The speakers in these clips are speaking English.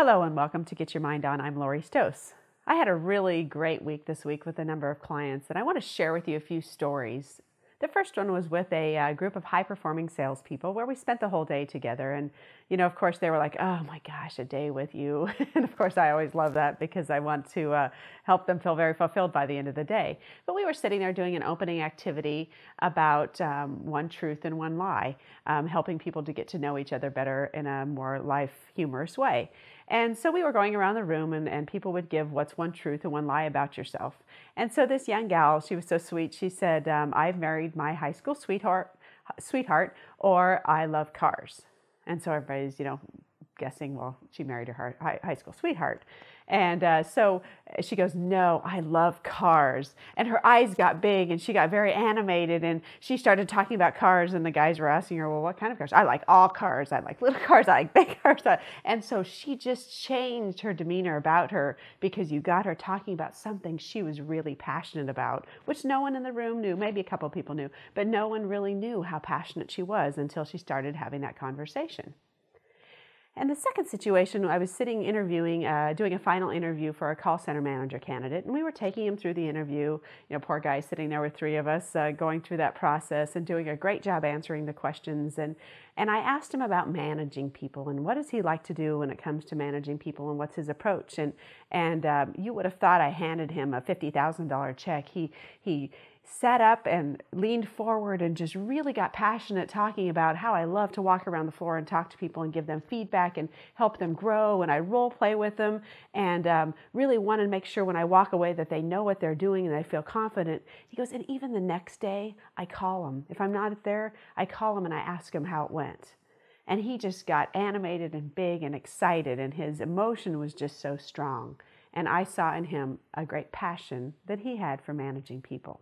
Hello and welcome to Get Your Mind On. I'm Lori Stos. I had a really great week this week with a number of clients, and I want to share with you a few stories. The first one was with a group of high-performing salespeople where we spent the whole day together. And, of course, they were like, oh my gosh, a day with you. And, of course, I always love that because I want to help them feel very fulfilled by the end of the day. But we were sitting there doing an opening activity about one truth and one lie, helping people to get to know each other better in a more life humorous way. And so we were going around the room and people would give what's one truth and one lie about yourself. And so this young gal, she was so sweet, she said, I've married my high school sweetheart, or I love cars. And so everybody's, guessing, well, she married her high school sweetheart. And so she goes, no, I love cars. And her eyes got big and she got very animated and she started talking about cars, and the guys were asking her, well, what kind of cars? I like all cars. I like little cars. I like big cars. And so she just changed her demeanor about her because you got her talking about something she was really passionate about, which no one in the room knew. Maybe a couple of people knew, but no one really knew how passionate she was until she started having that conversation. And the second situation, I was sitting interviewing, doing a final interview for a call center manager candidate, and we were taking him through the interview. Poor guy sitting there with three of us, going through that process and doing a great job answering the questions. And I asked him about managing people and what does he like to do when it comes to managing people and what's his approach. And you would have thought I handed him a $50,000 check. He sat up and leaned forward and just really got passionate talking about how I love to walk around the floor and talk to people and give them feedback and help them grow, and I role play with them and really want to make sure when I walk away that they know what they're doing and they feel confident. He goes, and even the next day I call them. If I'm not there, I call them and I ask them how it went. And he just got animated and big and excited, and his emotion was just so strong. And I saw in him a great passion that he had for managing people.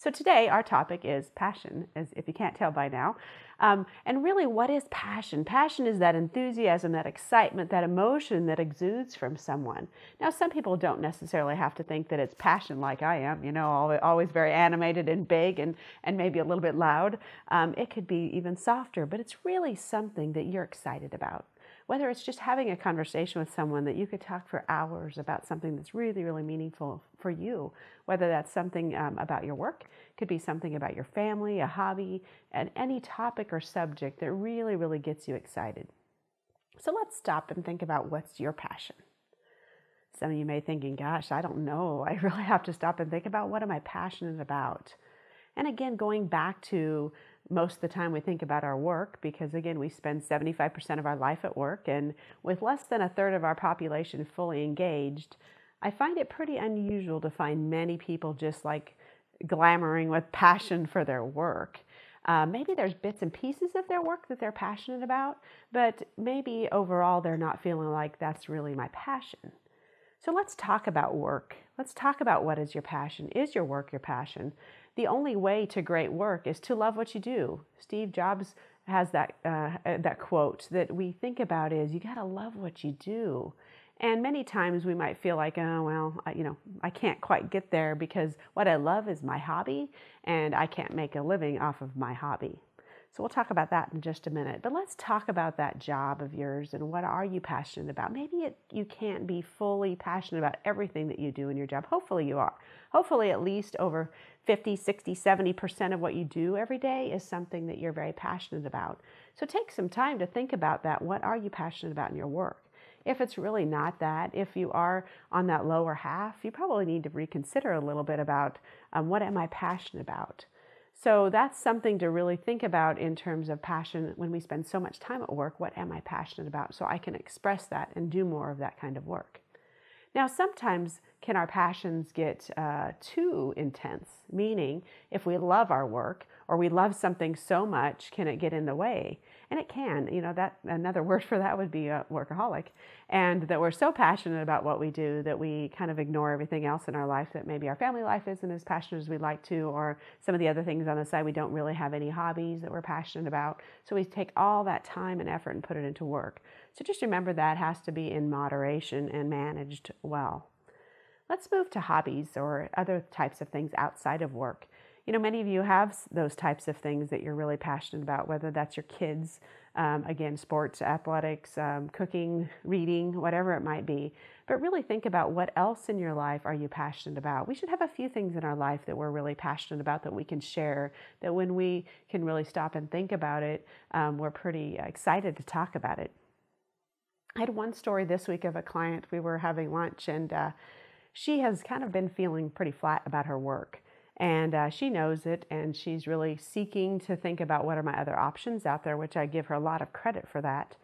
So today our topic is passion, as if you can't tell by now. And really, what is passion? Passion is that enthusiasm, that excitement, that emotion that exudes from someone. Now, some people don't necessarily have to think that it's passion like I am, always very animated and big and maybe a little bit loud. It could be even softer, but it's really something that you're excited about. Whether it's just having a conversation with someone that you could talk for hours about something that's really, really meaningful for you, whether that's something about your work, could be something about your family, a hobby, and any topic or subject that really, really gets you excited. So let's stop and think about what's your passion. Some of you may be thinking, gosh, I don't know. I really have to stop and think about what am I passionate about? And again, going back to most of the time we think about our work because, again, we spend 75% of our life at work, and with less than a third of our population fully engaged, I find it pretty unusual to find many people just like glamoring with passion for their work. Maybe there's bits and pieces of their work that they're passionate about, but maybe overall they're not feeling like that's really my passion. So let's talk about work. Let's talk about what is your passion. Is your work your passion? The only way to great work is to love what you do. Steve Jobs has that quote that we think about is, you got to love what you do. And many times we might feel like, oh, well, I can't quite get there because what I love is my hobby and I can't make a living off of my hobby. So we'll talk about that in just a minute. But let's talk about that job of yours and what are you passionate about? Maybe you can't be fully passionate about everything that you do in your job. Hopefully you are. Hopefully at least over 50, 60, 70% of what you do every day is something that you're very passionate about. So take some time to think about that. What are you passionate about in your work? If it's really not that, if you are on that lower half, you probably need to reconsider a little bit about what am I passionate about? So that's something to really think about in terms of passion when we spend so much time at work. What am I passionate about? So I can express that and do more of that kind of work. Now, sometimes can our passions get too intense? Meaning, if we love our work or we love something so much, can it get in the way? And it can. That another word for that would be a workaholic. And that we're so passionate about what we do that we kind of ignore everything else in our life, that maybe our family life isn't as passionate as we'd like to, or some of the other things on the side, we don't really have any hobbies that we're passionate about. So we take all that time and effort and put it into work. So just remember that has to be in moderation and managed well. Let's move to hobbies or other types of things outside of work. Many of you have those types of things that you're really passionate about, whether that's your kids, again, sports, athletics, cooking, reading, whatever it might be. But really think about what else in your life are you passionate about. We should have a few things in our life that we're really passionate about that we can share, that when we can really stop and think about it, we're pretty excited to talk about it. I had one story this week of a client. We were having lunch, and she has kind of been feeling pretty flat about her work. And she knows it, and she's really seeking to think about what are my other options out there, which I give her a lot of credit for that.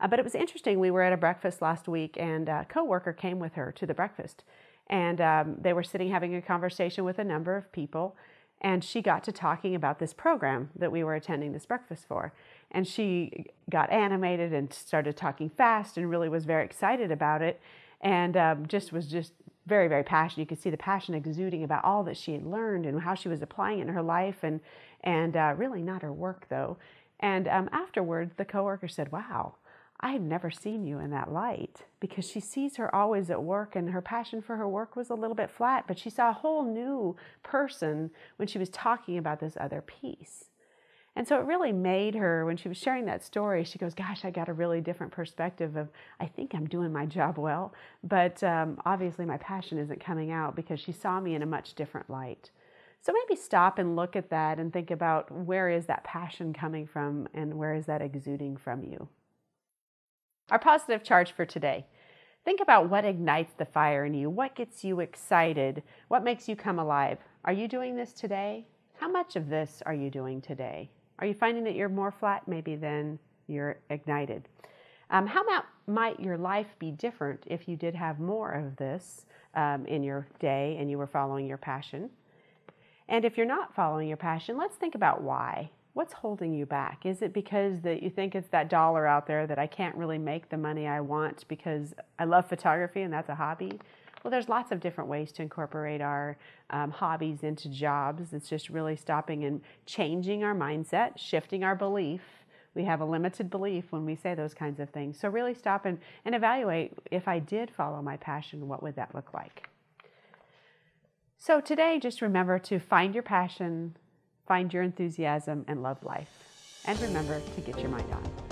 But it was interesting. We were at a breakfast last week, and a coworker came with her to the breakfast. And they were sitting having a conversation with a number of people, and she got to talking about this program that we were attending this breakfast for. And she got animated and started talking fast and really was very excited about it, and was very, very passionate. You could see the passion exuding about all that she had learned and how she was applying it in her life, and really not her work though. And afterwards, the coworker said, "Wow, I had never seen you in that light," because she sees her always at work, and her passion for her work was a little bit flat, but she saw a whole new person when she was talking about this other piece. And so it really made her, when she was sharing that story, she goes, "Gosh, I got a really different perspective of, I think I'm doing my job well, but obviously my passion isn't coming out," because she saw me in a much different light. So maybe stop and look at that and think about, where is that passion coming from, and where is that exuding from you? Our positive charge for today. Think about what ignites the fire in you. What gets you excited? What makes you come alive? Are you doing this today? How much of this are you doing today? Are you finding that you're more flat maybe than you're ignited? How might your life be different if you did have more of this in your day and you were following your passion? And if you're not following your passion, let's think about why. What's holding you back? Is it because that you think it's that dollar out there, that I can't really make the money I want because I love photography and that's a hobby? Well, there's lots of different ways to incorporate our hobbies into jobs. It's just really stopping and changing our mindset, shifting our belief. We have a limited belief when we say those kinds of things. So really stop and evaluate, if I did follow my passion, what would that look like? So today, just remember to find your passion, find your enthusiasm, and love life. And remember to get your mind on.